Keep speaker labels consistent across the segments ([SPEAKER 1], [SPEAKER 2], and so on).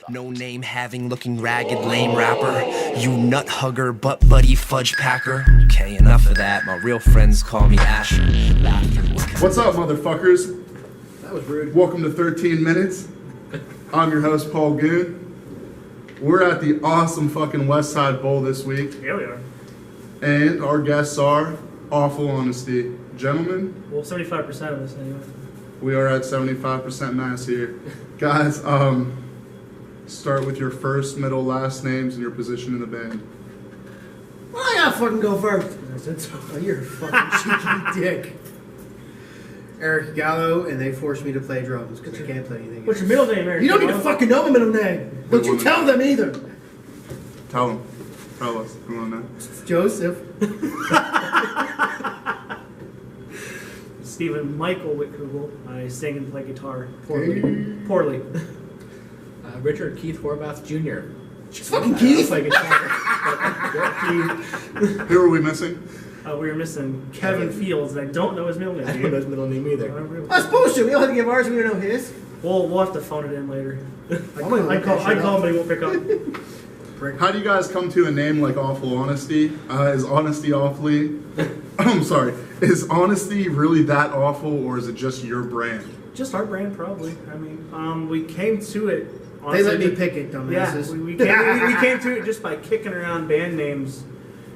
[SPEAKER 1] No name having looking ragged lame rapper. You nut hugger butt buddy fudge packer. Okay, enough of that. My real friends call me Asher. Laughter.
[SPEAKER 2] What's up, motherfuckers?
[SPEAKER 3] That was rude.
[SPEAKER 2] Welcome to 13 Minutes. I'm your host, Paul Goon. We're at the awesome fucking West Side Bowl this week.
[SPEAKER 4] Yeah, we are.
[SPEAKER 2] And our guests are Awful Honesty. Gentlemen,
[SPEAKER 4] Well, 75% of us anyway.
[SPEAKER 2] we are at 75% nice here. Guys, start with your first, middle, last names and your position in the band.
[SPEAKER 3] Well, I gotta fucking go first. I said so. Oh, you're a fucking cheeky dick. Eric Gallo, and they forced me to play drums because I can't play anything.
[SPEAKER 4] What's your middle name, Eric?
[SPEAKER 3] You don't need to fucking know my middle name. Don't you tell them either.
[SPEAKER 2] Tell them. Tell us. We want to know.
[SPEAKER 3] It's Joseph.
[SPEAKER 4] Stephen Michael Whitkugel. I sing and play guitar poorly.
[SPEAKER 5] Richard Keith Horvath Jr.
[SPEAKER 3] It's fucking Keith.
[SPEAKER 5] Play guitar.
[SPEAKER 2] Who are we missing?
[SPEAKER 4] We were missing Kevin Fields, and I don't know his middle name.
[SPEAKER 5] I don't know his middle name either.
[SPEAKER 3] That's bullshit. We all had to give ours. We don't know his.
[SPEAKER 4] We'll have to phone it in later. I
[SPEAKER 3] gonna
[SPEAKER 4] call
[SPEAKER 3] look that shit
[SPEAKER 4] him,
[SPEAKER 3] up.
[SPEAKER 4] but he won't pick up.
[SPEAKER 2] How do you guys come to a name like Awful Honesty? Is honesty awfully... I'm sorry. Is honesty really that awful, or is it just your brand?
[SPEAKER 4] Just our brand, probably. I mean, we came to it.
[SPEAKER 3] They let
[SPEAKER 4] honestly,
[SPEAKER 3] me pick it, dumbasses.
[SPEAKER 4] Yeah, we came to it just by kicking around band names.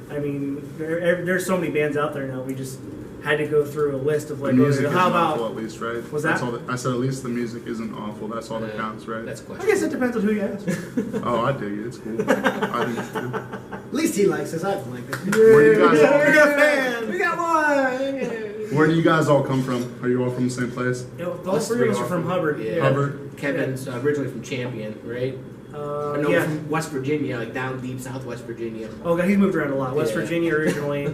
[SPEAKER 4] I mean, there's so many bands out there now. We just had to go through a list of
[SPEAKER 2] The
[SPEAKER 4] like,
[SPEAKER 2] music
[SPEAKER 4] how
[SPEAKER 2] isn't awful,
[SPEAKER 4] about?
[SPEAKER 2] at least, right?
[SPEAKER 4] Was
[SPEAKER 2] That's
[SPEAKER 4] that?
[SPEAKER 2] all I said, at least the music isn't awful. That's all that counts, right?
[SPEAKER 5] That's a
[SPEAKER 4] I
[SPEAKER 5] question.
[SPEAKER 4] guess it depends on who you ask.
[SPEAKER 2] Oh, I dig it. It's cool. I think it's cool.
[SPEAKER 3] At least he likes us. I don't like us.
[SPEAKER 2] Where do you guys all,
[SPEAKER 3] We got fans. We got one.
[SPEAKER 2] where do you guys all come from? Are you all from the same place?
[SPEAKER 4] All three of us are from Hubbard.
[SPEAKER 5] Yeah.
[SPEAKER 2] Hubbard?
[SPEAKER 5] Kevin's originally from Champion, right? No,
[SPEAKER 4] Yeah.
[SPEAKER 5] from West Virginia, like down deep Southwest Virginia.
[SPEAKER 4] Oh, God, he's moved around a lot. West
[SPEAKER 5] Yeah.
[SPEAKER 4] Virginia originally,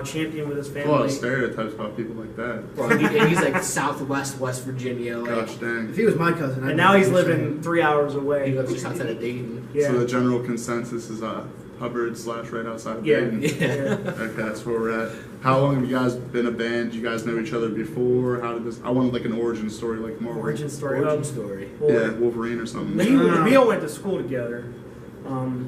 [SPEAKER 4] Champion with his
[SPEAKER 2] A lot of
[SPEAKER 4] family.
[SPEAKER 2] stereotypes about people like that.
[SPEAKER 5] Well, and he's like Southwest West Virginia. Like,
[SPEAKER 2] Gosh dang.
[SPEAKER 3] If he was my cousin, I'd
[SPEAKER 4] And now he's
[SPEAKER 3] be
[SPEAKER 4] living 3 hours
[SPEAKER 5] he
[SPEAKER 4] away.
[SPEAKER 5] lives just outside of Dayton.
[SPEAKER 4] Yeah.
[SPEAKER 2] So the general consensus is Hubbard / right outside of
[SPEAKER 4] Yeah.
[SPEAKER 2] Dayton.
[SPEAKER 4] Yeah.
[SPEAKER 2] Okay, that's where we're at. How long have you guys been a band? Do you guys know each other before? How did this? I wanted like an origin story, like Marvel.
[SPEAKER 4] Origin story.
[SPEAKER 5] Origin story.
[SPEAKER 4] Well,
[SPEAKER 2] Yeah, Wolverine or something.
[SPEAKER 4] we all went to school together.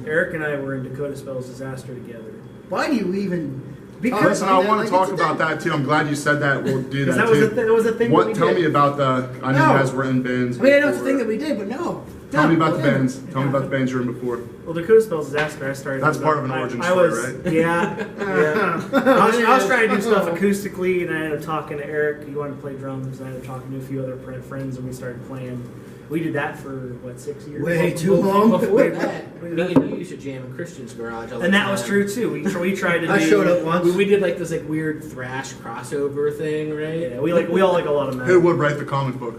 [SPEAKER 4] Eric and I were in Dakota Spells Disaster together.
[SPEAKER 3] Why do you even?
[SPEAKER 2] Listen, I want to talk about that too. I'm glad you said that. We'll do that
[SPEAKER 4] That
[SPEAKER 2] too.
[SPEAKER 4] was a thing.
[SPEAKER 2] What?
[SPEAKER 4] that we
[SPEAKER 2] Tell
[SPEAKER 4] did.
[SPEAKER 2] me about the. I know
[SPEAKER 3] No.
[SPEAKER 2] you guys were in bands.
[SPEAKER 3] I mean, I know it's a
[SPEAKER 2] before.
[SPEAKER 3] thing that we did, but no.
[SPEAKER 2] Tell me about the
[SPEAKER 3] whatever.
[SPEAKER 2] bands. Tell me about the bands you were in before.
[SPEAKER 4] Well, Dakota Spells Disaster, I started.
[SPEAKER 2] That's part of an origin
[SPEAKER 4] I
[SPEAKER 2] story,
[SPEAKER 4] was,
[SPEAKER 2] right?
[SPEAKER 4] Yeah, yeah. I was trying to do stuff acoustically, and I ended up talking to Eric. He wanted to play drums, and I ended up talking to a few other friends, and we started playing. We did that for, 6 years?
[SPEAKER 3] Way too long.
[SPEAKER 5] Before that, me and you used to jam in Christian's garage all the
[SPEAKER 4] And that
[SPEAKER 5] time.
[SPEAKER 4] was true, too. We tried to do...
[SPEAKER 3] I showed up once.
[SPEAKER 5] We did like this like weird thrash crossover thing, right?
[SPEAKER 4] Yeah, we all like a lot of
[SPEAKER 2] Who
[SPEAKER 4] metal.
[SPEAKER 2] would write the comic book?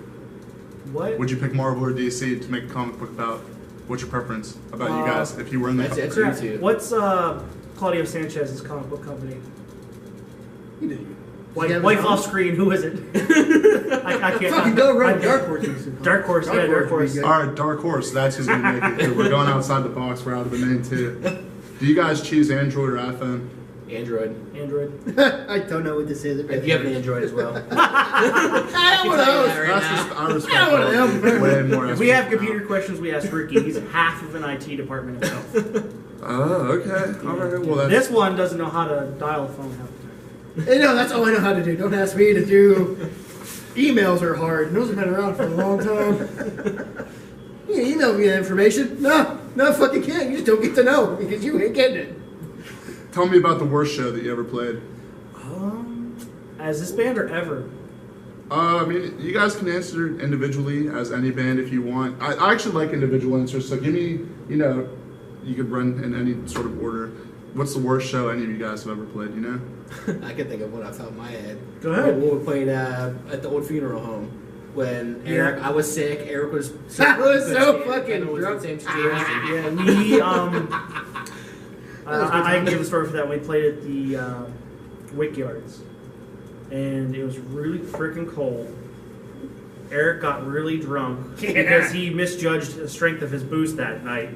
[SPEAKER 4] What?
[SPEAKER 2] Would you pick Marvel or DC to make a comic book about? What's your preference about you guys if you were in the?
[SPEAKER 5] That's you two.
[SPEAKER 4] What's Claudio Sanchez's comic book company?
[SPEAKER 3] Yeah,
[SPEAKER 4] Wife
[SPEAKER 3] but-
[SPEAKER 4] off screen, who is it? I can't.
[SPEAKER 3] Fucking go run Dark Horse.
[SPEAKER 4] Dark Horse, yeah, Dark Horse.
[SPEAKER 3] would be
[SPEAKER 2] All right, Dark Horse. That's who's gonna make it. We're going outside the box. We're out of the main too. Do you guys choose Android or iPhone?
[SPEAKER 5] Android.
[SPEAKER 4] Android.
[SPEAKER 3] good. I don't know what this is.
[SPEAKER 5] If you have an Android as well.
[SPEAKER 3] I don't know.
[SPEAKER 2] That's just, I respect
[SPEAKER 3] I don't know.
[SPEAKER 2] that. Way more.
[SPEAKER 4] If we have computer questions, we ask Ricky. He's half of an IT department himself.
[SPEAKER 2] Oh, okay. All right. Well, that's.
[SPEAKER 4] This one doesn't know how to dial a phone half the time.
[SPEAKER 3] Hey, no, that's all I know how to do. Don't ask me to do. Emails are hard. Those have been around for a long time. You can email me that information. No, fucking can't. You just don't get to know because you ain't getting it.
[SPEAKER 2] Tell me about the worst show that you ever played.
[SPEAKER 4] As this band or ever?
[SPEAKER 2] I mean, you guys can answer individually as any band if you want. I actually like individual answers, so give me, you could run in any sort of order. What's the worst show any of you guys have ever played, you know?
[SPEAKER 5] I can think of one off the top of my head.
[SPEAKER 4] Go ahead.
[SPEAKER 5] When we played at the old funeral home. When Eric,
[SPEAKER 4] Yeah.
[SPEAKER 5] I was sick. Eric was.
[SPEAKER 3] I was so fucking
[SPEAKER 5] Kevin was in
[SPEAKER 3] drunk.
[SPEAKER 5] the same situation.
[SPEAKER 4] Yeah, I can give a story for that. We played at the Wick Yards, and it was really freaking cold. Eric got really drunk because he misjudged the strength of his booze that night.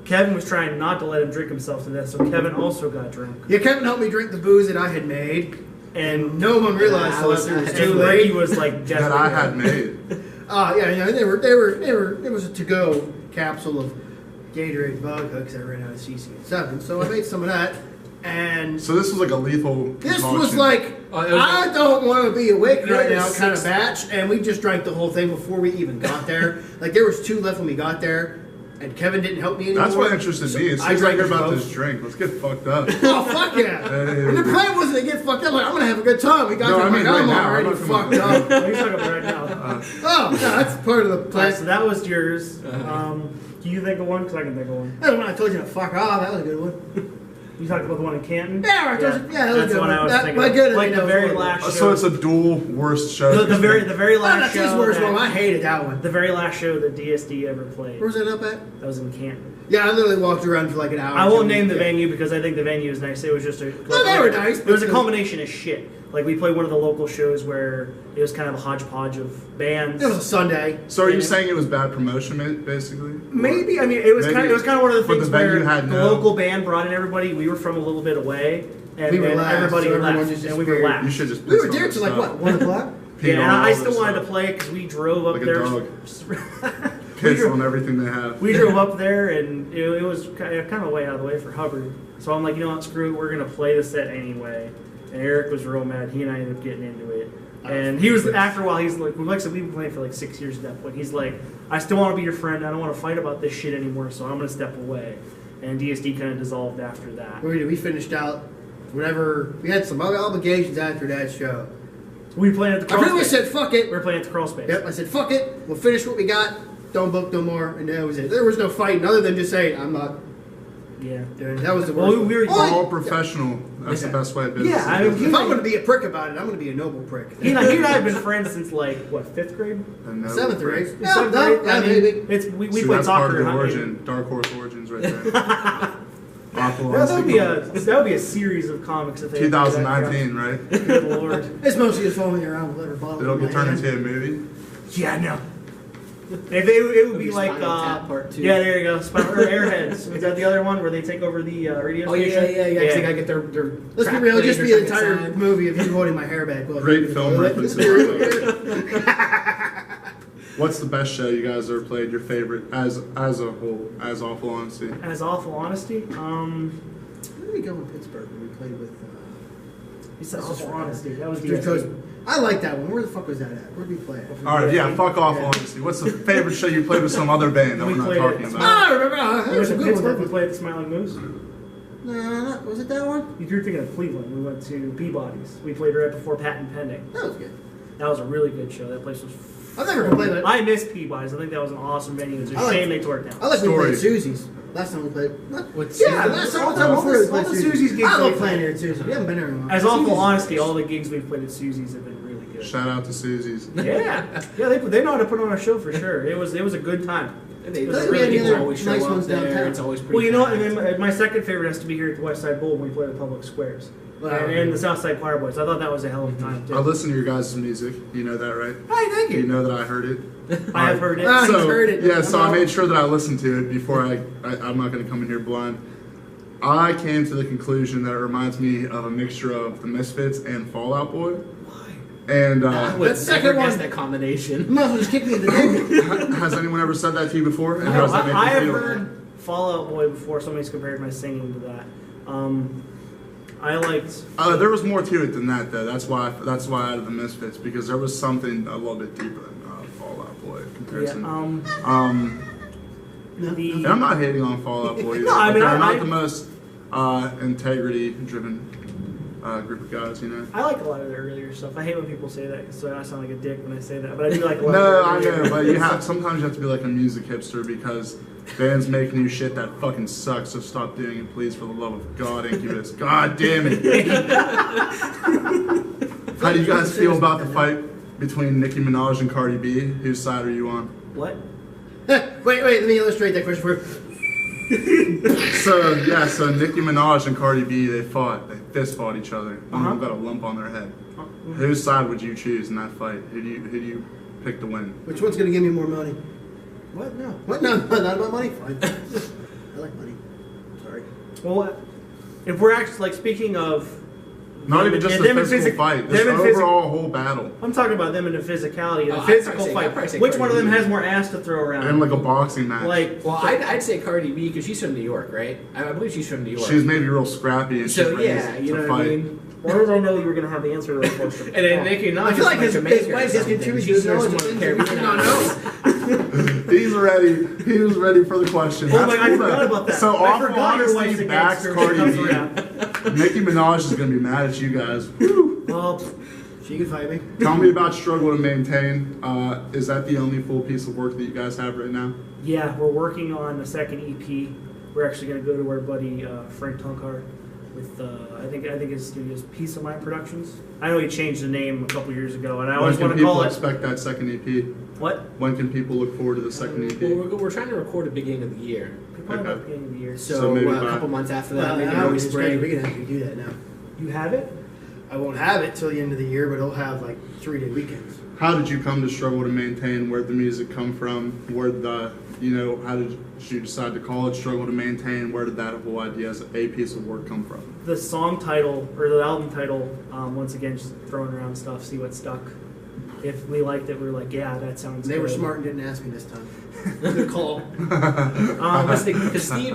[SPEAKER 4] Kevin was trying not to let him drink himself to death, so Kevin also got drunk.
[SPEAKER 3] Yeah, Kevin helped me drink the booze that I had made,
[SPEAKER 4] And
[SPEAKER 3] no one realized
[SPEAKER 5] I
[SPEAKER 3] till
[SPEAKER 5] was-
[SPEAKER 3] after it was
[SPEAKER 4] and
[SPEAKER 3] too
[SPEAKER 4] Ricky
[SPEAKER 3] late.
[SPEAKER 4] was like
[SPEAKER 2] That I had
[SPEAKER 4] desperate.
[SPEAKER 2] made.
[SPEAKER 3] Yeah, they were. It was a to-go capsule of Gatorade bug hooks that ran out of CC7. So I made some of that, and
[SPEAKER 2] So this was like a lethal.
[SPEAKER 3] this
[SPEAKER 2] concoction.
[SPEAKER 3] was like I don't want to be awake right now
[SPEAKER 5] Six-
[SPEAKER 3] kind of batch, and we just drank the whole thing before we even got there. Like there was 2 left when we got there, and Kevin didn't help me anymore.
[SPEAKER 2] That's what interested me. As soon as I hear about
[SPEAKER 3] both.
[SPEAKER 2] this drink, let's get fucked up.
[SPEAKER 3] Oh fuck yeah! And the plan wasn't to get fucked up. Like I'm gonna have a good time. We got
[SPEAKER 2] No,
[SPEAKER 3] there.
[SPEAKER 2] I mean
[SPEAKER 3] I'm
[SPEAKER 2] right now,
[SPEAKER 3] already
[SPEAKER 2] I'm not
[SPEAKER 3] fucked
[SPEAKER 2] talking
[SPEAKER 3] up.
[SPEAKER 4] What are you talking about right now?
[SPEAKER 3] Oh no, that's part of the
[SPEAKER 4] Alright,
[SPEAKER 3] plan.
[SPEAKER 4] so that was yours. Can you think of one? Because I can think of one.
[SPEAKER 3] That's when I told you to fuck off. That was a good one.
[SPEAKER 4] You talked about the one in Canton?
[SPEAKER 3] Yeah, I told you. Yeah, that was a
[SPEAKER 4] that's
[SPEAKER 3] good
[SPEAKER 4] what
[SPEAKER 3] one.
[SPEAKER 4] I was
[SPEAKER 3] That-
[SPEAKER 4] thinking
[SPEAKER 3] my
[SPEAKER 4] of.
[SPEAKER 3] good
[SPEAKER 4] Like
[SPEAKER 3] idea
[SPEAKER 4] the
[SPEAKER 3] was
[SPEAKER 4] very
[SPEAKER 3] horrible.
[SPEAKER 4] last show.
[SPEAKER 2] So it's a dual worst show.
[SPEAKER 4] the very
[SPEAKER 3] Oh,
[SPEAKER 4] last
[SPEAKER 3] that's his
[SPEAKER 4] show.
[SPEAKER 3] worst
[SPEAKER 4] that-
[SPEAKER 3] one. I hated that one.
[SPEAKER 4] The very last show that DSD ever played.
[SPEAKER 3] Where was that up at?
[SPEAKER 4] That was in Canton.
[SPEAKER 3] Yeah, I literally walked around for like an hour.
[SPEAKER 4] I won't name the
[SPEAKER 3] Yeah.
[SPEAKER 4] venue because I think the venue is nice. It was just a.
[SPEAKER 3] No, they were nice,
[SPEAKER 4] It was a
[SPEAKER 3] but-
[SPEAKER 4] culmination of shit. Like we played one of the local shows where it was kind of a hodgepodge of bands.
[SPEAKER 3] It was a Sunday.
[SPEAKER 2] So are you
[SPEAKER 4] Yeah.
[SPEAKER 2] saying it was bad promotion, basically?
[SPEAKER 4] Maybe I mean it was
[SPEAKER 2] Maybe.
[SPEAKER 4] kind of one of the
[SPEAKER 2] But
[SPEAKER 4] things
[SPEAKER 2] the venue
[SPEAKER 4] where
[SPEAKER 2] had
[SPEAKER 4] the
[SPEAKER 2] no-
[SPEAKER 4] local band brought in everybody. We were from a little bit away, and,
[SPEAKER 3] We were
[SPEAKER 4] and
[SPEAKER 3] last,
[SPEAKER 4] everybody
[SPEAKER 3] so everyone
[SPEAKER 4] left,
[SPEAKER 3] just
[SPEAKER 4] and we were
[SPEAKER 3] disappeared.
[SPEAKER 4] last.
[SPEAKER 2] You should just.
[SPEAKER 3] We
[SPEAKER 2] piss
[SPEAKER 3] were
[SPEAKER 2] on
[SPEAKER 3] there
[SPEAKER 2] this
[SPEAKER 3] till like
[SPEAKER 2] stuff.
[SPEAKER 3] what, 1 o'clock?
[SPEAKER 2] Pee
[SPEAKER 4] Yeah,
[SPEAKER 2] on
[SPEAKER 4] and
[SPEAKER 2] all
[SPEAKER 4] I
[SPEAKER 2] this
[SPEAKER 4] still wanted
[SPEAKER 2] stuff.
[SPEAKER 4] to play because we drove up
[SPEAKER 2] Like a
[SPEAKER 4] there.
[SPEAKER 2] dog.
[SPEAKER 4] we,
[SPEAKER 2] Piss
[SPEAKER 4] drove,
[SPEAKER 2] on everything they have.
[SPEAKER 4] we drove up there, and it was kind of way out of the way for Hubbard. So I'm like, you know what, screw it, we're gonna play the set anyway. And Eric was real mad. He and I ended up getting into it. And he was, after a while, he's like I said, we've been playing for like 6 years at that point. He's like, I still want to be your friend. I don't want to fight about this shit anymore, so I'm going to step away. And DSD kind of dissolved after that.
[SPEAKER 3] We finished out whatever. We had some other obligations after that show.
[SPEAKER 4] We were playing at the
[SPEAKER 3] I
[SPEAKER 4] crawl
[SPEAKER 3] pretty much
[SPEAKER 4] space.
[SPEAKER 3] said, fuck
[SPEAKER 4] We
[SPEAKER 3] it.
[SPEAKER 4] were playing at the crawl space.
[SPEAKER 3] Yep, I said, fuck it. We'll finish what we got. Don't book no more. And that was it. There was no fighting other than just saying, I'm not
[SPEAKER 4] Yeah.
[SPEAKER 3] doing it. That was the
[SPEAKER 4] Well,
[SPEAKER 3] worst.
[SPEAKER 4] we were-
[SPEAKER 3] Oh,
[SPEAKER 2] All professional. That's the best way of business.
[SPEAKER 4] Yeah, I mean,
[SPEAKER 3] if I'm going to be a prick about it, I'm going to be a noble prick.
[SPEAKER 4] He and I have been friends since like, what, 5th grade?
[SPEAKER 2] And no
[SPEAKER 3] 7th grade.
[SPEAKER 2] friends.
[SPEAKER 3] Yeah,
[SPEAKER 4] Seventh
[SPEAKER 3] no,
[SPEAKER 4] grade?
[SPEAKER 3] yeah,
[SPEAKER 4] I mean,
[SPEAKER 3] maybe.
[SPEAKER 4] it's, we
[SPEAKER 2] See,
[SPEAKER 4] played
[SPEAKER 2] that's part
[SPEAKER 4] soccer.
[SPEAKER 2] of the
[SPEAKER 4] huh?
[SPEAKER 2] origin, Dark Horse Origins right there. Awful.
[SPEAKER 4] That would be a series of comics if they
[SPEAKER 2] 2019, right?
[SPEAKER 4] Good lord.
[SPEAKER 3] It's mostly just following around with every bottle.
[SPEAKER 2] It'll
[SPEAKER 3] in
[SPEAKER 2] get
[SPEAKER 3] my
[SPEAKER 2] turned
[SPEAKER 3] hand.
[SPEAKER 2] into a movie.
[SPEAKER 4] Yeah, no. If it would be
[SPEAKER 5] be
[SPEAKER 4] like,
[SPEAKER 5] Spinal Tap Part 2.
[SPEAKER 4] yeah, there you go. Spinal or Airheads. Was that the other one where they take over the radio
[SPEAKER 5] Oh yeah,
[SPEAKER 4] station?
[SPEAKER 5] yeah, yeah. Because they gotta get their.
[SPEAKER 3] Let's be real, just be an entire movie of you holding my hair back. While
[SPEAKER 2] Great
[SPEAKER 3] I'm in the
[SPEAKER 2] film
[SPEAKER 3] toilet.
[SPEAKER 2] references.
[SPEAKER 3] Let's be real.
[SPEAKER 2] What's the best show you guys ever played? Your favorite, as a whole, as awful honesty.
[SPEAKER 4] As awful honesty,
[SPEAKER 3] Where did we go in Pittsburgh when we played with?
[SPEAKER 4] he said
[SPEAKER 3] That's just
[SPEAKER 4] awful honesty. That was
[SPEAKER 3] Just
[SPEAKER 4] the
[SPEAKER 3] goes- I like that one. Where the fuck was that at? Where did we play it?
[SPEAKER 2] All right, yeah, fuck off
[SPEAKER 3] Yeah.
[SPEAKER 2] honesty. What's the favorite show you played with some other band that
[SPEAKER 4] We
[SPEAKER 2] we're not
[SPEAKER 4] played
[SPEAKER 2] talking
[SPEAKER 4] it.
[SPEAKER 2] about?
[SPEAKER 3] Ah, I remember.
[SPEAKER 4] We
[SPEAKER 3] That
[SPEAKER 4] went
[SPEAKER 3] was a
[SPEAKER 4] to
[SPEAKER 3] good
[SPEAKER 4] Pittsburgh. We
[SPEAKER 3] one.
[SPEAKER 4] played at the Smiling Moose.
[SPEAKER 3] No, was it that one?
[SPEAKER 4] If you're thinking of Cleveland, we went to Peabody's. We played right before Patent Pending.
[SPEAKER 3] That was good.
[SPEAKER 4] That was a really good show. That place was.
[SPEAKER 3] I've never complained about it.
[SPEAKER 4] I missed Peabody's. I think that was an awesome venue. It's a
[SPEAKER 3] I like-
[SPEAKER 4] shame they tore it down.
[SPEAKER 3] I like when we
[SPEAKER 2] Story.
[SPEAKER 3] played Susie's. Last time we played.
[SPEAKER 5] What's
[SPEAKER 3] Yeah,
[SPEAKER 5] Susie?
[SPEAKER 3] last time
[SPEAKER 4] all
[SPEAKER 3] before we
[SPEAKER 4] the
[SPEAKER 3] played
[SPEAKER 4] Susie's gigs
[SPEAKER 3] I love
[SPEAKER 4] we
[SPEAKER 3] playing
[SPEAKER 4] played.
[SPEAKER 3] here at Susie. We haven't been there in a while.
[SPEAKER 4] As awful
[SPEAKER 3] Susie's-
[SPEAKER 4] honesty, all the gigs we've played at Susie's have been really good.
[SPEAKER 2] Shout out to Susie's.
[SPEAKER 4] Yeah, they know how to put on a show for sure. It was a good time.
[SPEAKER 5] And they
[SPEAKER 4] It was
[SPEAKER 3] we had
[SPEAKER 4] really
[SPEAKER 3] the
[SPEAKER 4] cool.
[SPEAKER 3] other
[SPEAKER 5] always show
[SPEAKER 3] nice
[SPEAKER 5] up
[SPEAKER 3] ones
[SPEAKER 5] there.
[SPEAKER 3] downtown.
[SPEAKER 5] It's always pretty.
[SPEAKER 4] Well, you know what?
[SPEAKER 5] packed.
[SPEAKER 4] And then my second favorite has to be here at the West Side Bowl when we play the public squares.
[SPEAKER 3] Wow.
[SPEAKER 4] And the South Side Choir Boys. I thought that was a hell of a time too.
[SPEAKER 2] I listen to your guys' music. You know that, right?
[SPEAKER 4] Hi, thank
[SPEAKER 2] You
[SPEAKER 4] you.
[SPEAKER 2] know that I heard it.
[SPEAKER 4] I have heard it.
[SPEAKER 3] Ah,
[SPEAKER 2] So
[SPEAKER 3] he's heard it.
[SPEAKER 2] yeah, so I
[SPEAKER 3] I'm
[SPEAKER 2] made
[SPEAKER 3] out.
[SPEAKER 2] sure that I listened to it before I'm not going to come in here blind. I came to the conclusion that it reminds me of a mixture of the Misfits and Fall Out Boy. And
[SPEAKER 5] I would
[SPEAKER 3] That second
[SPEAKER 5] never guess
[SPEAKER 3] one-
[SPEAKER 5] that
[SPEAKER 3] You
[SPEAKER 5] combination.
[SPEAKER 3] might as well just kick me in the dick.
[SPEAKER 2] has anyone ever said that to you before? And
[SPEAKER 4] No,
[SPEAKER 2] how does that make
[SPEAKER 4] I
[SPEAKER 2] you
[SPEAKER 4] have
[SPEAKER 2] feel?
[SPEAKER 4] heard Fall Out Boy before. Somebody's compared my singing to that. I liked.
[SPEAKER 2] There was more to it than that, though. That's why I added the Misfits, because there was something a little bit deeper than Fall Out Boy in
[SPEAKER 4] Yeah,
[SPEAKER 2] comparison.
[SPEAKER 4] the,
[SPEAKER 2] And I'm not hating on Fall Out Boy. Either,
[SPEAKER 4] No, I
[SPEAKER 2] but
[SPEAKER 4] mean,
[SPEAKER 2] they're not
[SPEAKER 4] I-
[SPEAKER 2] the most integrity-driven group of guys, you know.
[SPEAKER 4] I like a lot of their earlier stuff. I hate when people say that, so I sound like a dick when I say that. But I do like a lot.
[SPEAKER 2] No,
[SPEAKER 4] of
[SPEAKER 2] I
[SPEAKER 4] their
[SPEAKER 2] know,
[SPEAKER 4] earlier
[SPEAKER 2] but sometimes you have to be like a music hipster because bands make new shit that fucking sucks. So stop doing it, please, for the love of God, Incubus. God damn it! How do you guys feel about the fight between Nicki Minaj and Cardi B? Whose side are you on?
[SPEAKER 4] What?
[SPEAKER 3] wait, let me illustrate that question for you.
[SPEAKER 2] So Nicki Minaj and Cardi B, they fist fought each other. One of them got a lump on their head. Whose side would you choose in that fight? Who do you pick to win?
[SPEAKER 3] Which one's going to give me more money? What? No. What? No, not about money. Fine. I like money. Sorry.
[SPEAKER 4] Well, if we're actually like speaking of
[SPEAKER 2] Not even just
[SPEAKER 4] Yeah,
[SPEAKER 2] the
[SPEAKER 4] them in
[SPEAKER 2] physical
[SPEAKER 4] physi-
[SPEAKER 2] fight.
[SPEAKER 4] them
[SPEAKER 2] This
[SPEAKER 4] in physi-
[SPEAKER 2] overall whole battle.
[SPEAKER 4] I'm talking about them in the physicality, the
[SPEAKER 5] Oh, I'd
[SPEAKER 4] physical
[SPEAKER 5] probably say-
[SPEAKER 4] fight.
[SPEAKER 5] I'd probably say
[SPEAKER 4] Which one of
[SPEAKER 5] Cardi
[SPEAKER 4] them
[SPEAKER 5] B.
[SPEAKER 4] has more ass to throw around?
[SPEAKER 2] And like a boxing match.
[SPEAKER 4] Like,
[SPEAKER 5] Well, I'd say Cardi B because she's from New York, right? I believe she's from New York.
[SPEAKER 2] she's maybe real scrappy and
[SPEAKER 5] so
[SPEAKER 2] she's ready
[SPEAKER 5] yeah, you
[SPEAKER 2] to
[SPEAKER 5] know
[SPEAKER 2] fight.
[SPEAKER 5] what I mean.
[SPEAKER 4] why did I know you were gonna have the answer to that question?
[SPEAKER 5] And then Nicki Minaj
[SPEAKER 3] I feel like
[SPEAKER 5] is
[SPEAKER 3] his
[SPEAKER 5] Jamaican or
[SPEAKER 3] wife's asking
[SPEAKER 5] something.
[SPEAKER 3] too
[SPEAKER 5] She's
[SPEAKER 3] much
[SPEAKER 5] from
[SPEAKER 3] knowledge of things that we do not
[SPEAKER 5] Caribbean.
[SPEAKER 3] know.
[SPEAKER 2] He's ready. He was ready for the question.
[SPEAKER 4] Oh
[SPEAKER 2] That's
[SPEAKER 4] my God, I
[SPEAKER 2] cool,
[SPEAKER 4] forgot
[SPEAKER 2] though.
[SPEAKER 4] about that.
[SPEAKER 2] So
[SPEAKER 4] I
[SPEAKER 2] awful
[SPEAKER 4] forgot your wife's
[SPEAKER 2] honesty
[SPEAKER 4] a
[SPEAKER 2] backs
[SPEAKER 4] gangster
[SPEAKER 2] Cardi
[SPEAKER 4] when it
[SPEAKER 2] B.
[SPEAKER 4] comes around.
[SPEAKER 2] Nicki Minaj is gonna be mad at you guys. Woo.
[SPEAKER 4] Well,
[SPEAKER 3] She can fight me.
[SPEAKER 2] Tell me about Struggle to Maintain. Is that the only full piece of work that you guys have right now?
[SPEAKER 4] yeah, we're working on the second EP. We're actually gonna go to our buddy Frank Tunkar with I think his studio's Peace of Mind Productions. I know he changed the name a couple years ago, and I always
[SPEAKER 2] When
[SPEAKER 4] want
[SPEAKER 2] can
[SPEAKER 4] to call
[SPEAKER 2] people
[SPEAKER 4] it
[SPEAKER 2] expect that second EP?
[SPEAKER 4] what?
[SPEAKER 2] When can people look forward to the second EP?
[SPEAKER 5] Well, we're trying to record at the beginning of the year,
[SPEAKER 4] Probably
[SPEAKER 2] Okay.
[SPEAKER 4] about the beginning of the year.
[SPEAKER 5] so,
[SPEAKER 2] So maybe
[SPEAKER 5] a
[SPEAKER 2] by-
[SPEAKER 5] couple months after that,
[SPEAKER 3] Well,
[SPEAKER 5] maybe
[SPEAKER 3] I
[SPEAKER 5] early
[SPEAKER 3] was
[SPEAKER 5] spring.
[SPEAKER 3] we can actually do that now.
[SPEAKER 4] You have it?
[SPEAKER 3] I won't have it till the end of the year, but it'll have like 3-day weekends.
[SPEAKER 2] How did you come to Struggle to Maintain? Where'd the music come from? How did you decide to call it Struggle to Maintain? Where did that whole idea as a piece of work come from?
[SPEAKER 4] The song title or the album title, once again, just throwing around stuff, see what stuck. If we liked it, we were like, yeah, that sounds
[SPEAKER 3] They were
[SPEAKER 4] good.
[SPEAKER 3] smart and didn't ask me this time. Good call.
[SPEAKER 5] Because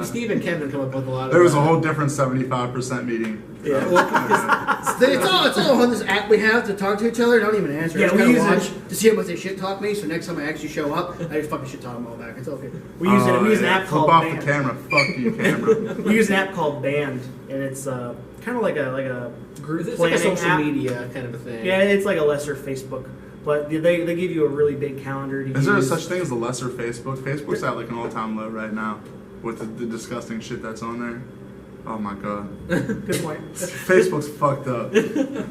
[SPEAKER 5] Steve and Kevin come up with a lot of.
[SPEAKER 2] There was a whole different 75% meeting.
[SPEAKER 5] Yeah, well, 'cause
[SPEAKER 3] It's all on this app we have to talk to each other. Don't even answer.
[SPEAKER 4] Yeah,
[SPEAKER 3] I just
[SPEAKER 4] we
[SPEAKER 3] gotta
[SPEAKER 4] use
[SPEAKER 3] watch
[SPEAKER 4] it.
[SPEAKER 3] to see how much they shit talk me. So next time I actually show up, I just fucking shit talk them all back. It's okay.
[SPEAKER 4] We use an app
[SPEAKER 2] Flip
[SPEAKER 4] called
[SPEAKER 2] off
[SPEAKER 4] Band.
[SPEAKER 2] the camera. Fuck you, camera.
[SPEAKER 4] We use an app called Band, and it's kind of like a group
[SPEAKER 5] it's like a
[SPEAKER 4] planning
[SPEAKER 5] social
[SPEAKER 4] app.
[SPEAKER 5] media kind of a thing.
[SPEAKER 4] Yeah, it's like a lesser Facebook, but they give you a really big calendar to
[SPEAKER 2] Is there
[SPEAKER 4] use.
[SPEAKER 2] such thing as a lesser Facebook? Facebook's at like an all-time low right now with the disgusting shit that's on there. Oh my god.
[SPEAKER 4] Good point.
[SPEAKER 2] Facebook's fucked up.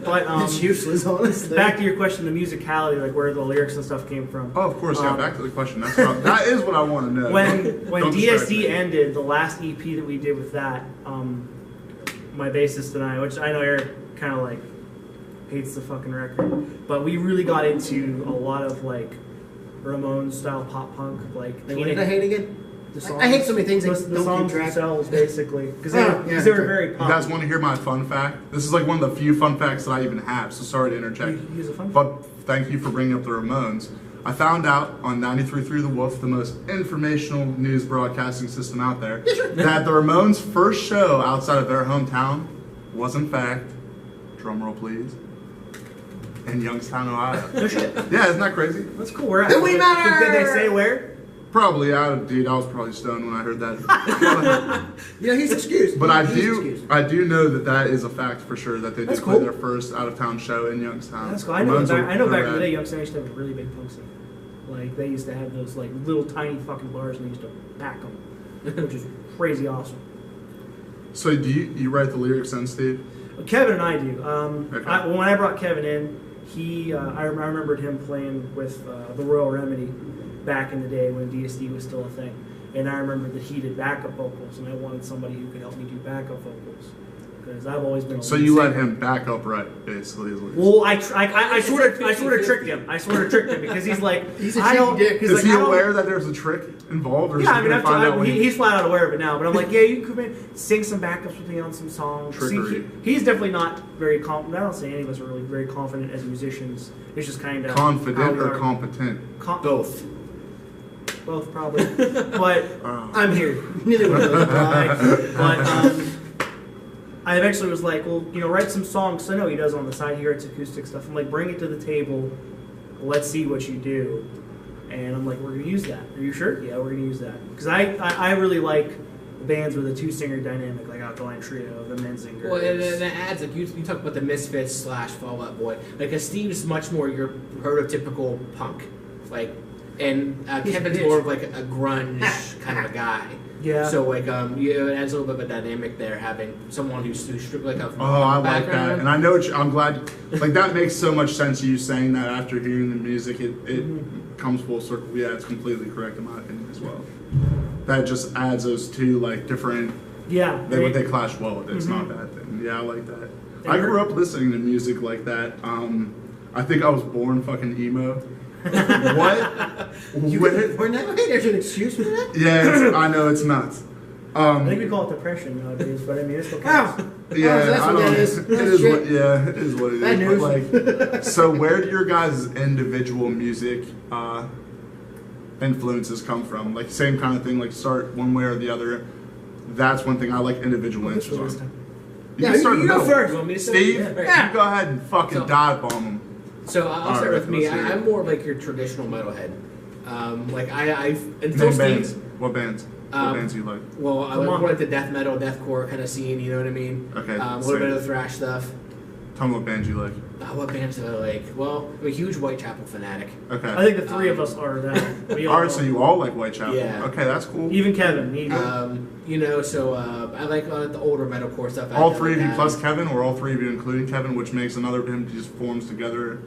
[SPEAKER 4] But
[SPEAKER 3] It's useless, honestly.
[SPEAKER 4] back to your question, the musicality, like where the lyrics and stuff came from.
[SPEAKER 2] Oh, of course, yeah. Back to the question. That is what I want to know.
[SPEAKER 4] When
[SPEAKER 2] Don't distract
[SPEAKER 4] DSD
[SPEAKER 2] me.
[SPEAKER 4] ended, the last EP that we did with that, my bassist and I, which I know Eric kind of like hates the fucking record, but we really got into a lot of like Ramones style pop punk, like
[SPEAKER 3] What did I hate again?
[SPEAKER 4] the songs.
[SPEAKER 3] I hate so many things that
[SPEAKER 4] The
[SPEAKER 3] don't
[SPEAKER 4] songs
[SPEAKER 3] keep track.
[SPEAKER 4] themselves, basically, because
[SPEAKER 3] Yeah,
[SPEAKER 4] they,
[SPEAKER 3] yeah,
[SPEAKER 4] they were
[SPEAKER 3] sure.
[SPEAKER 4] very
[SPEAKER 2] You
[SPEAKER 4] pop.
[SPEAKER 2] guys want to hear my fun fact? This is like one of the few fun facts that I even have, so sorry to interject.
[SPEAKER 4] You use a fun
[SPEAKER 2] But thank you for bringing up the Ramones. I found out on 93.3 The Wolf, the most informational news broadcasting system out there, that the Ramones' first show outside of their hometown was, in fact, drumroll please, in Youngstown, Ohio.
[SPEAKER 4] No shit.
[SPEAKER 2] Yeah, isn't that crazy?
[SPEAKER 4] That's cool. Where at?
[SPEAKER 3] Then we matter!
[SPEAKER 4] Did they say where?
[SPEAKER 2] Probably dude. I was probably stoned when I heard that.
[SPEAKER 3] You know, he's excused.
[SPEAKER 2] But
[SPEAKER 3] He's excused.
[SPEAKER 2] I do know that is a fact for sure that they did
[SPEAKER 4] That's
[SPEAKER 2] play
[SPEAKER 4] cool.
[SPEAKER 2] their first out of town show in Youngstown.
[SPEAKER 4] That's cool. I know
[SPEAKER 2] Ramones
[SPEAKER 4] back,
[SPEAKER 2] are-
[SPEAKER 4] I know back
[SPEAKER 2] they're
[SPEAKER 4] in the
[SPEAKER 2] rad.
[SPEAKER 4] day, Youngstown used to have a really big punk scene. Like they used to have those like little tiny fucking bars, and they used to pack them, which is crazy awesome.
[SPEAKER 2] So do you write the lyrics then, Steve?
[SPEAKER 4] Kevin and I do.
[SPEAKER 2] Okay.
[SPEAKER 4] When I brought Kevin in, I remembered him playing with the Royal Remedy back in the day when DSD was still a thing. And I remember that he did backup vocals, and I wanted somebody who could help me do backup vocals. Because I've always been a
[SPEAKER 2] So
[SPEAKER 4] lead
[SPEAKER 2] you let
[SPEAKER 4] singer.
[SPEAKER 2] him back up right, basically. Is what you're
[SPEAKER 4] Well, I sort of tricked him. I sort of tricked him because he's like,
[SPEAKER 3] He's a
[SPEAKER 4] I don't.
[SPEAKER 3] cheeky dick.
[SPEAKER 4] He's
[SPEAKER 2] Is
[SPEAKER 4] like,
[SPEAKER 2] he
[SPEAKER 4] I don't-
[SPEAKER 2] aware that there's a trick involved, or is
[SPEAKER 4] Yeah,
[SPEAKER 2] he
[SPEAKER 4] I mean,
[SPEAKER 2] gonna find out when
[SPEAKER 4] he's flat out aware of it now. But I'm like, yeah, you could sing some backups with me on some songs.
[SPEAKER 2] Trickery.
[SPEAKER 4] He's definitely not very confident. I don't say any of us are really very confident as musicians. It's just kind of
[SPEAKER 2] confident or competent?
[SPEAKER 5] both.
[SPEAKER 4] Both probably. But
[SPEAKER 3] I'm here. Neither one of those apply.
[SPEAKER 4] but I eventually was like, well, write some songs. So I know he does on the side. He writes acoustic stuff. I'm like, bring it to the table. Let's see what you do. And I'm like, we're gonna use that. Are you sure? Yeah, we're gonna use that. Because I really like bands with a two-singer dynamic, like Alkaline Trio, the Menzingers.
[SPEAKER 5] Well, and it adds, like, you talk about the Misfits / Fall Out Boy. Like, a Steve's much more your prototypical punk. Like, and
[SPEAKER 3] He's a
[SPEAKER 5] Kevin's
[SPEAKER 3] bitch.
[SPEAKER 5] more of like a grunge kind of a guy.
[SPEAKER 4] Yeah.
[SPEAKER 5] So, like, it adds a little bit of a dynamic there, having someone who's stripped, like, a
[SPEAKER 2] Oh, I like
[SPEAKER 5] background.
[SPEAKER 2] that, and I know. I'm glad. Like that makes so much sense. You saying that after hearing the music, it comes full circle. Yeah, it's completely correct in my opinion as well. That just adds those two like different.
[SPEAKER 4] Yeah.
[SPEAKER 2] They clash well with it. It's not a bad thing. Yeah, I like that. I grew up listening to music like that. I think I was born fucking emo. What?
[SPEAKER 3] We're not. Hey, there's an excuse for that.
[SPEAKER 2] Yeah, I know it's nuts.
[SPEAKER 4] I think we call it depression nowadays, but I mean, it's okay.
[SPEAKER 3] Ow!
[SPEAKER 2] Yeah,
[SPEAKER 3] that's
[SPEAKER 2] I
[SPEAKER 3] what
[SPEAKER 2] don't.
[SPEAKER 3] that is.
[SPEAKER 2] It
[SPEAKER 3] That's
[SPEAKER 2] is
[SPEAKER 3] shit.
[SPEAKER 2] what. Yeah, it is what it
[SPEAKER 3] Bad
[SPEAKER 2] is. But like, so where do your guys' individual music influences come from? Like, same kind of thing. Like, start one way or the other. That's one thing I like individual answers on.
[SPEAKER 3] Yeah,
[SPEAKER 2] can start
[SPEAKER 3] you
[SPEAKER 2] in the
[SPEAKER 3] go
[SPEAKER 2] middle.
[SPEAKER 3] first.
[SPEAKER 5] You want me to start?
[SPEAKER 2] Steve,
[SPEAKER 5] Yeah.
[SPEAKER 2] you go ahead and fucking
[SPEAKER 5] So-
[SPEAKER 2] dive bomb them.
[SPEAKER 5] So I'll
[SPEAKER 2] All
[SPEAKER 5] start
[SPEAKER 2] right,
[SPEAKER 5] with me.
[SPEAKER 2] let's hear it.
[SPEAKER 5] I'm more like your traditional metalhead. Like I've until
[SPEAKER 2] Name bands.
[SPEAKER 5] Steve.
[SPEAKER 2] What bands? What bands do you like?
[SPEAKER 5] Well, I
[SPEAKER 4] Come
[SPEAKER 5] like
[SPEAKER 4] on.
[SPEAKER 5] more like the death metal, deathcore kind of scene. You know what I mean?
[SPEAKER 2] Okay,
[SPEAKER 5] A little
[SPEAKER 2] same.
[SPEAKER 5] bit of the thrash stuff.
[SPEAKER 2] Tell me what bands you like.
[SPEAKER 5] What bands do I like? Well, I'm a huge Whitechapel fanatic.
[SPEAKER 2] Okay.
[SPEAKER 4] I think the three of us are that. We
[SPEAKER 2] All right, so you all like Whitechapel.
[SPEAKER 5] Yeah.
[SPEAKER 2] Okay, that's cool.
[SPEAKER 4] Even Kevin.
[SPEAKER 5] You know, so I like the older metalcore stuff.
[SPEAKER 2] All
[SPEAKER 5] I
[SPEAKER 2] three of you
[SPEAKER 5] like
[SPEAKER 2] plus
[SPEAKER 5] that.
[SPEAKER 2] Kevin, or all three of you including Kevin, which makes another him just forms together,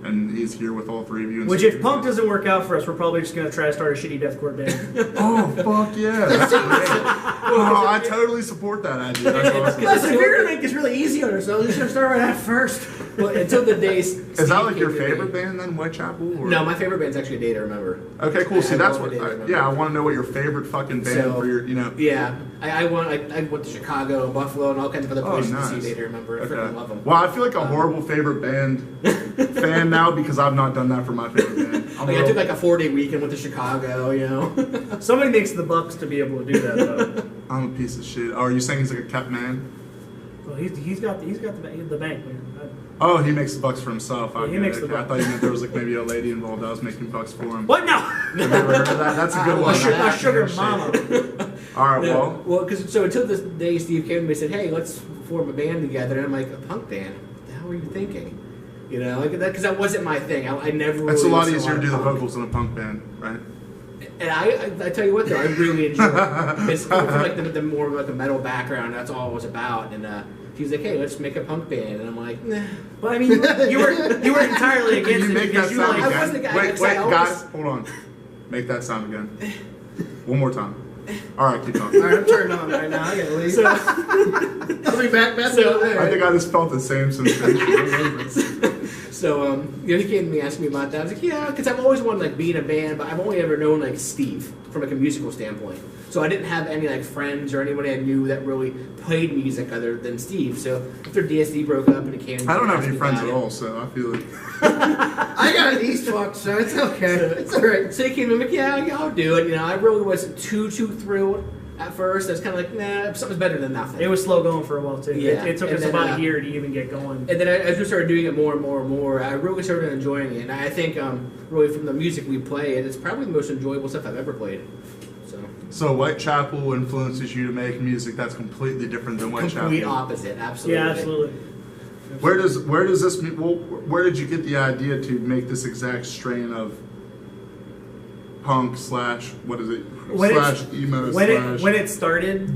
[SPEAKER 2] and he's here with all three of you.
[SPEAKER 4] Which, if punk doesn't work out for us, we're probably just gonna try to start a shitty deathcore band.
[SPEAKER 2] Oh fuck yeah! That's great. Oh, I totally support that idea. That's awesome.
[SPEAKER 3] Listen, if you're gonna make this really easy on ourselves, you should start right at first.
[SPEAKER 5] Well, until the days.
[SPEAKER 2] Is that like your favorite band then, Whitechapel? Or?
[SPEAKER 5] No, my favorite band's actually A Day to Remember.
[SPEAKER 2] Okay, cool. See,
[SPEAKER 5] I
[SPEAKER 2] that's
[SPEAKER 5] love
[SPEAKER 2] what.
[SPEAKER 5] A Day to Remember.
[SPEAKER 2] Yeah, I want to know what your favorite fucking band
[SPEAKER 5] So,
[SPEAKER 2] for your, you know.
[SPEAKER 5] Yeah, I went to Chicago and Buffalo and all kinds of other
[SPEAKER 2] Oh,
[SPEAKER 5] places
[SPEAKER 2] nice.
[SPEAKER 5] to see A Day to Remember. I freaking love them.
[SPEAKER 2] Well, I feel like a horrible favorite band fan now because I've not done that for my favorite band.
[SPEAKER 5] I took like a 4-day weekend went to Chicago, you know.
[SPEAKER 4] Somebody makes the bucks to be able to do that, though.
[SPEAKER 2] I'm a piece of shit. Oh, are you saying he's like a kept man?
[SPEAKER 4] Well, he's got the bank, man.
[SPEAKER 2] Oh, he makes the bucks for himself.
[SPEAKER 4] Yeah, he
[SPEAKER 2] Okay,
[SPEAKER 4] makes the
[SPEAKER 2] okay. I
[SPEAKER 4] bucks.
[SPEAKER 2] thought you meant there was like maybe a lady involved that was making bucks for him.
[SPEAKER 4] What? No.
[SPEAKER 2] Have you ever heard of that? That's a good
[SPEAKER 5] A
[SPEAKER 2] one.
[SPEAKER 4] sugar
[SPEAKER 2] Shit.
[SPEAKER 4] mama.
[SPEAKER 2] All right,
[SPEAKER 5] No,
[SPEAKER 2] well,
[SPEAKER 5] because so until this day, Steve came to me and said, "Hey, let's form a band together." And I'm like, "A punk band? What the hell were you thinking?" You know, like that because that wasn't my thing. I never. Really
[SPEAKER 2] it's a lot
[SPEAKER 5] listened
[SPEAKER 2] easier to do the
[SPEAKER 5] of punk.
[SPEAKER 2] vocals in a punk band, right?
[SPEAKER 5] And I tell you what though, I really enjoy it. It's coming from like the more of like a metal background. That's all it was about. And he's like, "Hey, let's make a punk band." And I'm like, "Nah."
[SPEAKER 4] But I mean, you were entirely
[SPEAKER 2] Can
[SPEAKER 4] against
[SPEAKER 2] you
[SPEAKER 4] it
[SPEAKER 2] make that
[SPEAKER 4] because you
[SPEAKER 2] sound
[SPEAKER 4] like.
[SPEAKER 5] I
[SPEAKER 2] again?
[SPEAKER 5] wasn't the guy-
[SPEAKER 2] Wait,
[SPEAKER 5] because I always-
[SPEAKER 2] guys, hold on. Make that sound again. One more time. All right, keep
[SPEAKER 3] All
[SPEAKER 2] talking.
[SPEAKER 3] right, I'm turned on right now. I gotta leave. I'll be back. Back
[SPEAKER 5] So,
[SPEAKER 3] there.
[SPEAKER 2] I think I just felt the same sensation.
[SPEAKER 5] So, you know, he came to me asking me about that. I was like, yeah, because I've always wanted like be in a band, but I've only ever known like Steve from like a musical standpoint. So I didn't have any like friends or anybody I knew that really played music other than Steve. So after DSD broke up and it came,
[SPEAKER 2] I don't have
[SPEAKER 5] asked
[SPEAKER 2] any
[SPEAKER 5] me
[SPEAKER 2] friends
[SPEAKER 5] about
[SPEAKER 2] at
[SPEAKER 5] it.
[SPEAKER 2] all, so I feel like
[SPEAKER 3] I got an East fuck, so it's okay. It's all right.
[SPEAKER 5] So he came in like, yeah, I'll do it. You know, I really wasn't too thrilled at first. I was kind of like, nah, something's better than nothing.
[SPEAKER 4] It was slow going for a while too.
[SPEAKER 5] Yeah.
[SPEAKER 4] It took
[SPEAKER 5] And
[SPEAKER 4] us
[SPEAKER 5] then,
[SPEAKER 4] about a year to even get going.
[SPEAKER 5] And then as we started doing it more and more and more, I really started enjoying it. And I think really from the music we play, it's probably the most enjoyable stuff I've ever played.
[SPEAKER 2] so. Whitechapel influences you to make music that's completely different than Whitechapel.
[SPEAKER 5] Complete opposite, absolutely.
[SPEAKER 4] Yeah, absolutely.
[SPEAKER 2] Where does this? Well, where did you get the idea to make this exact strain of punk slash what is it
[SPEAKER 4] When
[SPEAKER 2] slash
[SPEAKER 4] it's-
[SPEAKER 2] emo
[SPEAKER 4] When
[SPEAKER 2] slash?
[SPEAKER 4] it started,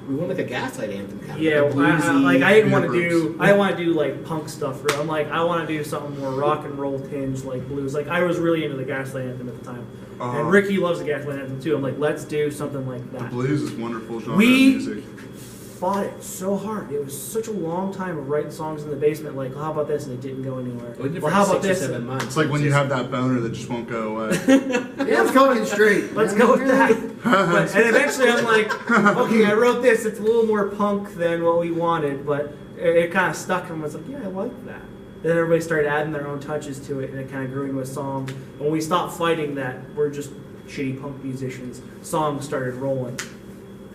[SPEAKER 5] We want like a Gaslight anthem kind of.
[SPEAKER 4] yeah,
[SPEAKER 5] like a bluesy,
[SPEAKER 4] I didn't want to
[SPEAKER 2] groups.
[SPEAKER 4] do. I want to do like punk stuff. I'm like, I want to do something more rock and roll tinge, like blues. Like I was really into the Gaslight Anthem at the time,
[SPEAKER 2] Uh-huh.
[SPEAKER 4] and Ricky loves the Gaslight Anthem too. I'm like, let's do something like
[SPEAKER 2] The
[SPEAKER 4] that.
[SPEAKER 2] blues is wonderful genre
[SPEAKER 4] We-
[SPEAKER 2] of music.
[SPEAKER 4] Fought it so hard. It was such a long time of writing songs in the basement. Like, how about this? And it didn't go anywhere.
[SPEAKER 5] We did
[SPEAKER 4] Well,
[SPEAKER 5] for
[SPEAKER 4] how about
[SPEAKER 5] 6 or
[SPEAKER 4] this?
[SPEAKER 5] 7 months.
[SPEAKER 2] It's like when you have that boner that just won't go away.
[SPEAKER 3] Yeah, I'm going straight.
[SPEAKER 4] Let's go with that. And eventually I'm like, okay, I wrote this. It's a little more punk than what we wanted, but it kind of stuck and was like, yeah, I like that. Then everybody started adding their own touches to it, and it kind of grew into a song. When we stopped fighting that, we're just shitty punk musicians. Songs started rolling.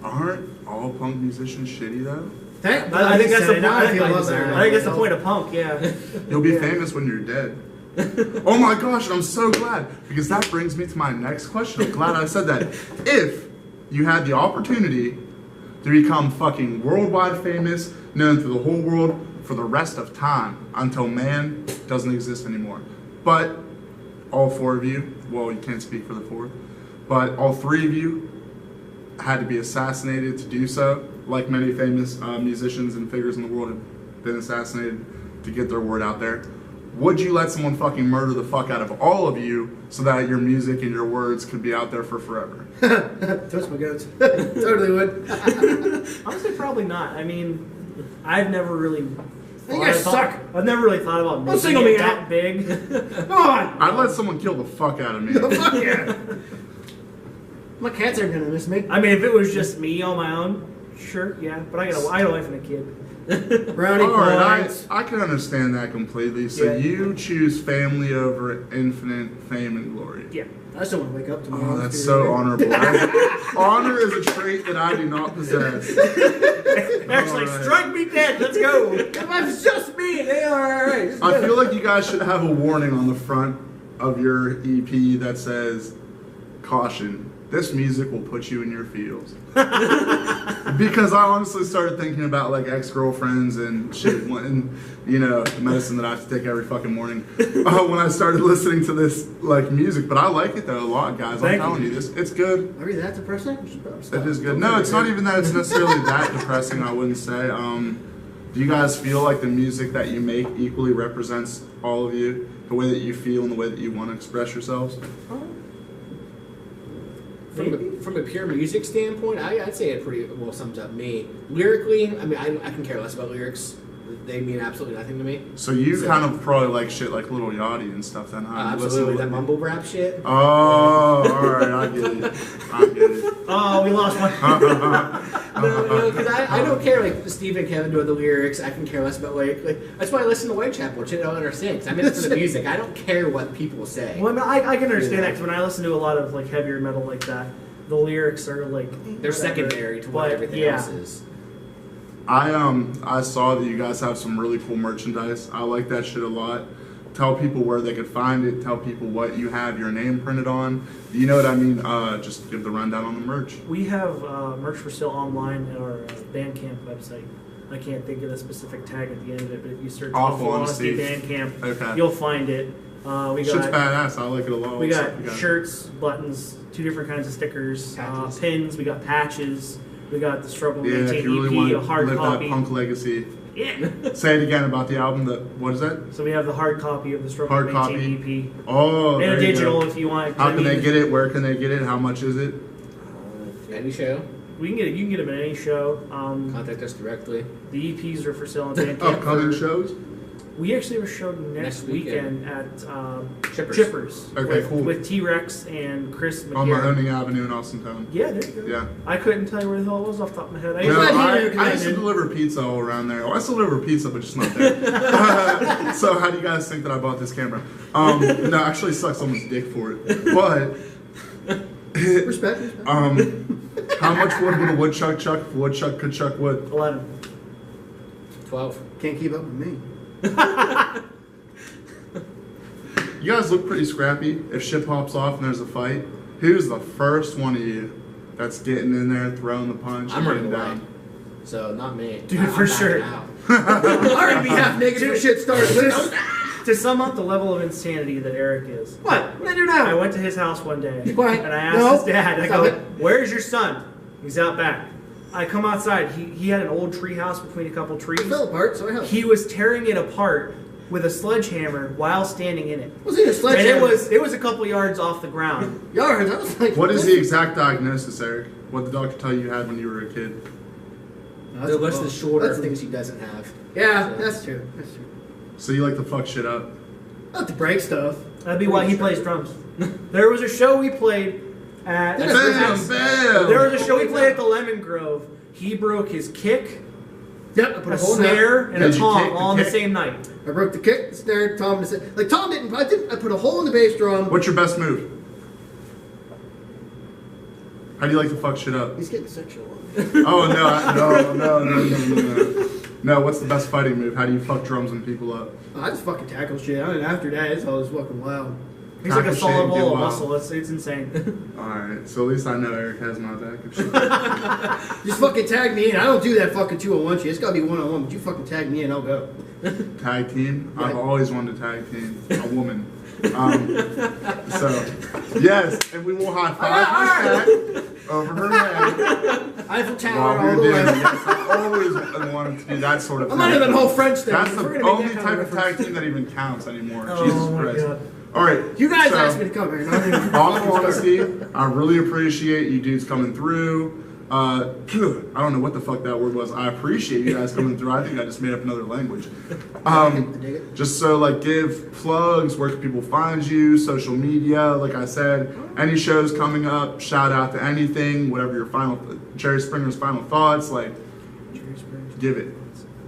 [SPEAKER 2] Aren't all punk musicians shitty though?
[SPEAKER 4] I think that's the point.
[SPEAKER 3] Now I feel
[SPEAKER 5] I
[SPEAKER 3] love
[SPEAKER 5] deserve
[SPEAKER 3] that.
[SPEAKER 4] I think that's the point of punk, yeah.
[SPEAKER 2] You'll be
[SPEAKER 4] Yeah.
[SPEAKER 2] famous when you're dead. Oh my gosh, I'm so glad. Because that brings me to my next question. I'm glad I said that. If you had the opportunity to become fucking worldwide famous, known to the whole world for the rest of time, until man doesn't exist anymore. But all four of you, well, you can't speak for the four, but all three of you had to be assassinated to do so, like many famous musicians and figures in the world have been assassinated to get their word out there. Would you let someone fucking murder the fuck out of all of you so that your music and your words could be out there for forever?
[SPEAKER 3] Toast my goats. Totally would.
[SPEAKER 4] Honestly, probably not. I mean, I've never really.
[SPEAKER 3] You guys suck.
[SPEAKER 4] I've never really thought about making
[SPEAKER 3] single
[SPEAKER 4] it
[SPEAKER 3] me
[SPEAKER 4] that
[SPEAKER 3] out.
[SPEAKER 4] big.
[SPEAKER 3] Come on.
[SPEAKER 2] I'd let someone kill the fuck out of me.
[SPEAKER 3] Fuck yeah. My cats aren't gonna miss me.
[SPEAKER 4] I mean, if it was just me on my own, sure, yeah. But I got a wife and a kid.
[SPEAKER 3] Brownie
[SPEAKER 2] All right,
[SPEAKER 3] points.
[SPEAKER 2] I can understand that completely. So
[SPEAKER 4] Yeah.
[SPEAKER 2] you choose family over infinite fame and glory.
[SPEAKER 4] Yeah.
[SPEAKER 3] I still want to wake up tomorrow.
[SPEAKER 2] Oh, that's so honorable. Honor is a trait that I do not possess.
[SPEAKER 4] Actually,
[SPEAKER 2] Alright.
[SPEAKER 4] strike me dead. Let's go.
[SPEAKER 3] If it's just me, they are alright.
[SPEAKER 2] I feel like you guys should have a warning on the front of your EP that says, "Caution, this music will put you in your feels." Because I honestly started thinking about like ex-girlfriends and shit, and medicine that I have to take every fucking morning when I started listening to this like music. But I like it though a lot, guys.
[SPEAKER 4] Thank
[SPEAKER 2] I'm telling you, this it's good.
[SPEAKER 3] Are you that depressing? We should probably stop.
[SPEAKER 2] It is good. No, it's not even that it's necessarily that depressing. I wouldn't say. Do you guys feel like the music that you make equally represents all of you, the way that you feel and the way that you want to express yourselves?
[SPEAKER 5] From a pure music standpoint, I'd say it pretty well sums up me. Lyrically, I mean, I can care less about lyrics. They mean absolutely nothing to me.
[SPEAKER 2] So you kind of probably like shit like Lil Yachty and stuff then, huh? You listen
[SPEAKER 5] Absolutely,
[SPEAKER 2] to
[SPEAKER 5] that mumble rap shit.
[SPEAKER 2] Oh, alright, I get it.
[SPEAKER 4] Oh, we lost one.
[SPEAKER 5] No, because I don't care. Like Steve and Kevin do the lyrics. I can care less about like that's why I listen to Whitechapel, which I don't understand. Because I'm in it for the music. I don't care what people say.
[SPEAKER 4] Well, I can understand that 'cause when I listen to a lot of like heavier metal like that, the lyrics are like
[SPEAKER 5] They're
[SPEAKER 4] whatever.
[SPEAKER 5] secondary to what
[SPEAKER 4] But,
[SPEAKER 5] everything
[SPEAKER 4] yeah.
[SPEAKER 5] else is.
[SPEAKER 2] I saw that you guys have some really cool merchandise. I like that shit a lot. Tell people where they could find it. Tell people what you have your name printed on. You know what I mean? Just give the rundown on the merch.
[SPEAKER 4] We have merch for sale online at our Bandcamp website. I can't think of the specific tag at the end of it, but if you search
[SPEAKER 2] Awful
[SPEAKER 4] Awful Honesty
[SPEAKER 2] Honesty.
[SPEAKER 4] Bandcamp,
[SPEAKER 2] Okay.
[SPEAKER 4] you'll find it. We
[SPEAKER 2] Shit's
[SPEAKER 4] got
[SPEAKER 2] badass. I like it a lot.
[SPEAKER 4] we
[SPEAKER 2] What's
[SPEAKER 4] got
[SPEAKER 2] up, you guys?
[SPEAKER 4] shirts, buttons, 2 different kinds of stickers,
[SPEAKER 5] Patches.
[SPEAKER 4] pins. We got patches. We got the Struggle
[SPEAKER 2] Yeah, if
[SPEAKER 4] Maintain
[SPEAKER 2] you really
[SPEAKER 4] EP,
[SPEAKER 2] want
[SPEAKER 4] a
[SPEAKER 2] to
[SPEAKER 4] hard
[SPEAKER 2] live
[SPEAKER 4] copy.
[SPEAKER 2] that punk legacy.
[SPEAKER 4] Yeah.
[SPEAKER 2] Say it again about the album. What is that?
[SPEAKER 4] So we have the hard copy of the Struggle
[SPEAKER 2] Hard
[SPEAKER 4] Maintain
[SPEAKER 2] copy.
[SPEAKER 4] EP.
[SPEAKER 2] Oh,
[SPEAKER 4] And
[SPEAKER 2] there
[SPEAKER 4] a
[SPEAKER 2] you
[SPEAKER 4] digital
[SPEAKER 2] go.
[SPEAKER 4] if you want.
[SPEAKER 2] How can they get it? Where can they get it? How much is it?
[SPEAKER 5] Any show,
[SPEAKER 4] We can get it. You can get them at any show.
[SPEAKER 5] contact us directly.
[SPEAKER 4] The EPs are for sale on Bandcamp.
[SPEAKER 2] Upcoming shows?
[SPEAKER 4] We actually have a show next
[SPEAKER 5] Next
[SPEAKER 4] weekend
[SPEAKER 5] weekend.
[SPEAKER 4] at
[SPEAKER 5] Chippers.
[SPEAKER 4] Chippers.
[SPEAKER 2] Okay,
[SPEAKER 4] with,
[SPEAKER 2] cool.
[SPEAKER 4] With T-Rex and Chris
[SPEAKER 2] On
[SPEAKER 4] McGarrett.
[SPEAKER 2] Mahoning Avenue in Austintown.
[SPEAKER 4] Yeah, there you go.
[SPEAKER 2] Yeah.
[SPEAKER 4] I couldn't tell you where the hell it was off the top of my head. I
[SPEAKER 2] No,
[SPEAKER 3] glad he
[SPEAKER 2] I,
[SPEAKER 3] knew, 'cause
[SPEAKER 2] I
[SPEAKER 3] I
[SPEAKER 2] used to
[SPEAKER 3] didn't.
[SPEAKER 2] deliver pizza all around there. I still deliver pizza, but just not there. So how do you guys think that I bought this camera? No, actually suck someone's dick for it. But
[SPEAKER 3] Respect.
[SPEAKER 2] how much wood would a woodchuck chuck if a woodchuck could chuck wood?
[SPEAKER 4] 11.
[SPEAKER 5] 12.
[SPEAKER 3] Can't keep up with me.
[SPEAKER 2] You guys look pretty scrappy. If shit pops off and there's a fight, who's the first one of you that's getting in there, throwing the punch,
[SPEAKER 5] I'm
[SPEAKER 2] and
[SPEAKER 5] running
[SPEAKER 2] getting
[SPEAKER 5] away.
[SPEAKER 2] down?
[SPEAKER 5] So not me.
[SPEAKER 4] Dude,
[SPEAKER 5] I'm
[SPEAKER 4] for
[SPEAKER 5] backing
[SPEAKER 4] sure.
[SPEAKER 5] out.
[SPEAKER 3] I'm already be half naked when shit starts.
[SPEAKER 4] To sum up the level of insanity that Eric is.
[SPEAKER 3] What? What did I do
[SPEAKER 4] I
[SPEAKER 3] now?
[SPEAKER 4] went to his house one day,
[SPEAKER 3] Quiet.
[SPEAKER 4] and I asked
[SPEAKER 3] No.
[SPEAKER 4] his dad, I
[SPEAKER 3] Stop
[SPEAKER 4] go,
[SPEAKER 3] it.
[SPEAKER 4] "Where's your son?" He's out back. I come outside. He had an old tree house between a couple trees.
[SPEAKER 3] It fell apart, so I helped.
[SPEAKER 4] He was tearing it apart with a sledgehammer while standing in it.
[SPEAKER 3] Was it a
[SPEAKER 4] And
[SPEAKER 3] sledgehammer?
[SPEAKER 4] it was a couple yards off the ground.
[SPEAKER 3] Yards. I was like,
[SPEAKER 2] What is the exact diagnosis, Eric? What did the doctor tell you had when you were a kid?
[SPEAKER 5] The list is shorter
[SPEAKER 3] That's
[SPEAKER 5] of things he doesn't have.
[SPEAKER 3] Yeah, that's true. That's true.
[SPEAKER 2] So you like to fuck shit up?
[SPEAKER 3] Not to break stuff.
[SPEAKER 4] That'd be why he plays drums. There was a show we played at.
[SPEAKER 3] Bam,
[SPEAKER 2] bam.
[SPEAKER 4] There was a show we played at the Lemon Grove. He broke his kick,
[SPEAKER 3] Yep, I put
[SPEAKER 4] a
[SPEAKER 3] a hole in that.
[SPEAKER 4] snare, and a
[SPEAKER 2] Did you
[SPEAKER 4] tom
[SPEAKER 2] kick the
[SPEAKER 4] all on the
[SPEAKER 2] kick?
[SPEAKER 4] same night.
[SPEAKER 3] I broke the kick, the snare, Tom didn't say. Like, Tom didn't. I put a hole in the bass drum.
[SPEAKER 2] What's your best move? How do you like to fuck shit up?
[SPEAKER 3] He's getting sexual.
[SPEAKER 2] Oh no. No, what's the best fighting move? How do you fuck drums and people up?
[SPEAKER 3] I just fucking tackle shit. I mean, after that, it's all just fucking wild.
[SPEAKER 4] He's like a
[SPEAKER 2] Tackle
[SPEAKER 4] solid
[SPEAKER 2] shit,
[SPEAKER 4] ball
[SPEAKER 2] get
[SPEAKER 4] of
[SPEAKER 2] wild.
[SPEAKER 4] muscle. It's insane.
[SPEAKER 2] Alright, so at least I know Eric has my back. If shit.
[SPEAKER 3] Just fucking tag me in. I don't do that fucking 2-on-1 shit. It's gotta be 1-on-1, but you fucking tag me in, I'll go.
[SPEAKER 2] Tag team?
[SPEAKER 3] Right.
[SPEAKER 2] I've always wanted to tag team a woman. So, yes, and we will high five like that over her head
[SPEAKER 3] Eiffel
[SPEAKER 2] while
[SPEAKER 3] Tower
[SPEAKER 2] we're
[SPEAKER 3] all the
[SPEAKER 2] doing
[SPEAKER 3] way.
[SPEAKER 2] it. Yes, I've always wanted to do that sort of
[SPEAKER 3] I'm
[SPEAKER 2] thing.
[SPEAKER 3] not even whole French thing.
[SPEAKER 2] That's
[SPEAKER 3] If we're
[SPEAKER 2] the
[SPEAKER 3] gonna make
[SPEAKER 2] only
[SPEAKER 3] that
[SPEAKER 2] type
[SPEAKER 3] kind
[SPEAKER 2] of tag team that even counts anymore.
[SPEAKER 4] Oh
[SPEAKER 2] Jesus
[SPEAKER 4] my
[SPEAKER 2] Christ.
[SPEAKER 4] God.
[SPEAKER 2] Alright.
[SPEAKER 3] You guys
[SPEAKER 2] so,
[SPEAKER 3] asked me to come here. Not even
[SPEAKER 2] All honesty, I really appreciate you dudes coming through. I don't know what the fuck that word was. I appreciate you guys coming through. I think I just made up another language. Just so like give plugs, where can people find you, social media, like I said, any shows coming up, shout out to anything, whatever your Jerry Springer's final thoughts, like give it.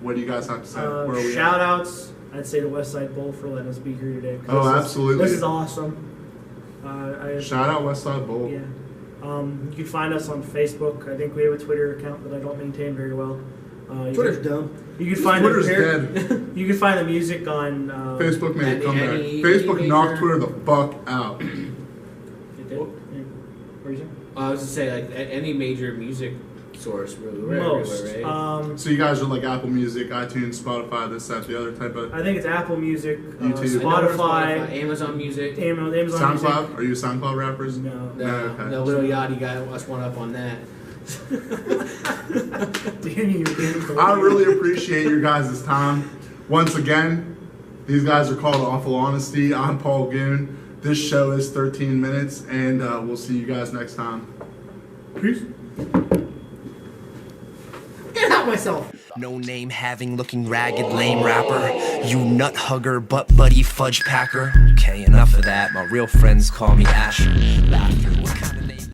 [SPEAKER 2] What do you guys have to say? Where are we
[SPEAKER 4] Shout
[SPEAKER 2] at?
[SPEAKER 4] outs, I'd say to Westside Bowl for letting us be here today.
[SPEAKER 2] Oh, absolutely.
[SPEAKER 4] This is awesome.
[SPEAKER 2] Shout out Westside Bowl.
[SPEAKER 4] Yeah. You can find us on Facebook. I think we have a Twitter account that I don't maintain very well.
[SPEAKER 3] Twitter's dumb.
[SPEAKER 4] You can find
[SPEAKER 2] Twitter's
[SPEAKER 4] the You can find the music on
[SPEAKER 2] Facebook made a comeback.
[SPEAKER 5] any
[SPEAKER 2] Facebook knocked
[SPEAKER 5] major-
[SPEAKER 2] Twitter the fuck out.
[SPEAKER 4] It did. What are you saying?
[SPEAKER 5] I was to say like any major music source, really, we're
[SPEAKER 4] Most.
[SPEAKER 5] everywhere, right?
[SPEAKER 2] So you guys are like Apple Music, iTunes, Spotify, this, that, the other type of
[SPEAKER 4] I think it's Apple Music,
[SPEAKER 2] YouTube.
[SPEAKER 5] I know we're
[SPEAKER 4] Spotify,
[SPEAKER 5] Amazon Music.
[SPEAKER 4] Amazon
[SPEAKER 2] SoundCloud.
[SPEAKER 4] Music.
[SPEAKER 2] Are you SoundCloud rappers?
[SPEAKER 4] No.
[SPEAKER 5] No,
[SPEAKER 2] okay.
[SPEAKER 5] no, Lil Yachty got us one up on that.
[SPEAKER 2] I really appreciate your guys' time. Once again, these guys are called Awful Honesty. I'm Paul Goon. This show is 13 minutes, and we'll see you guys next time. Peace.
[SPEAKER 3] Can't help myself.
[SPEAKER 1] No name having looking ragged lame rapper. You nut hugger, butt buddy fudge packer. Okay, enough of that. My real friends call me Asher. Laughter. What kind of